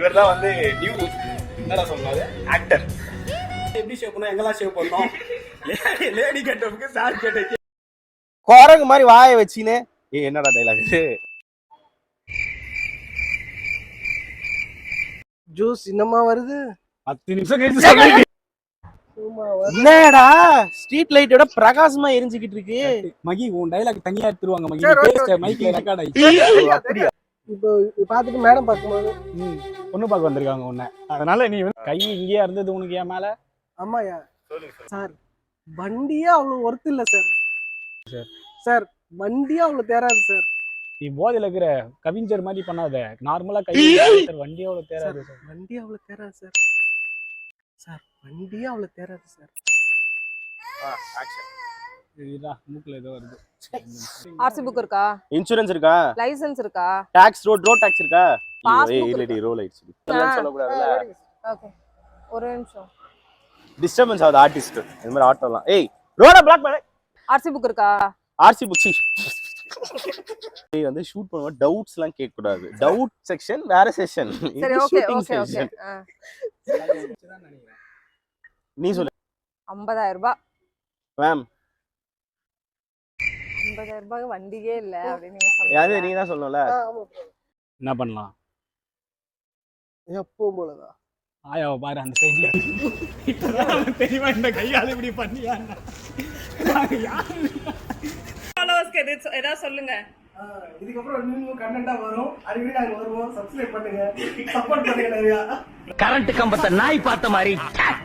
இவர் தான் வந்து நியூ என்னடா சொன்னாரு ஆக்டர். எப்படி ஷேவ் பண்ணோம், எங்கெல்லாம் ஷேவ் பண்ணோம், லேடி கட்டவுக்கு சார் கேட்டு குரங்கு மாதிரி வாயை வச்சின்னு என்னடா டைலாக் ஜூஸ் இன்னமா வருது. 10 நிமிஷம் கழிச்சு என்னடா ஸ்ட்ரீட் லைட்டோட பிரகாசமா எரிஞ்சுக்கிட்டு இருக்கு. மகி உன் டைலாக் தனியா எடுத்துருவாங்க மகி, சரி, பேஸ்ட் மைக்ல ரெக்கார்ட் ஆயிடுச்சு. அப்படியா? இப்போ பாத்துட்டு மேடம் பார்க்கும்போது பொண்ணு பார்க்க வந்திருக்காங்க உன்னை, அதனால நீ வந்து கை இங்கேயா இருந்தது உனக்கு என் மேல. ஆமாயா சார், வண்டியே அவ்வளவு ஒர்த் இல்ல சார். சார் வண்டியே அவ்வளவு தேராது சார். நீ போதையில இருக்கிற கவிஞர் மாதிரி பண்ணாத, நார்மலா கை வண்டியே அவ்வளவு தேராது சார். வண்டியே அவ்வளவு தேராது சார். சார் வண்டியே அவ்வளவு தேராது சார். இதுதான் மூக்குல ஏதோ வருது. ஆர்சி புக் இருக்கா? இன்சூரன்ஸ் இருக்கா? லைசென்ஸ் இருக்கா? டாக்ஸ் ரோட் டாக்ஸ் இருக்கா? Passbook இல்லடி ரோல் ஆயிடுச்சு. இதெல்லாம் சொல்லக்கூடாதுல. ஓகே ஒரு நிமிஷம். டிஸ்டர்பன்ஸ் ஆகுது ஆர்டிஸ்ட். இந்த மாதிரி ஆட்டோலாம். ஏய் ரோட பிளாக் பண்ணு. ஆர்சி புக் இருக்கா? ஆர்சி புக் வந்து ஷூட் பண்ணும்போது டவுட்ஸ்லாம் கேட்க கூடாது. டவுட் செக்ஷன் வேற செக்ஷன். சரி ஓகே ஓகே ஓகே. நீ சொல்லு. 50000 ரூபாய். மேம் 50000 ரூபாய்க்கு வண்டியே இல்ல அப்படி நீங்க சொல்லுங்க. யாரு நீ தான் சொல்லணும்ல. என்ன பண்ணலாம்? எப்பவும் போலதான். ஆயாவை பாரு அந்த சைடுல. இப்பதான் தெரியுமா இந்த கையால இப்படி பண்ணியா? ஃபாலோவர்ஸ்க்கு ஏதாவது சொல்லுங்க. இதுக்கப்புறம் இன்னும் கண்டென்ட்டா வரும். அடிக்கடி நாங்க வருவோம். சப்ஸ்கிரைப் பண்ணுங்க, சப்போர்ட் பண்ணுங்க நிறையா. கரண்ட் கம்பத்தை நாய் பார்த்த மாதிரி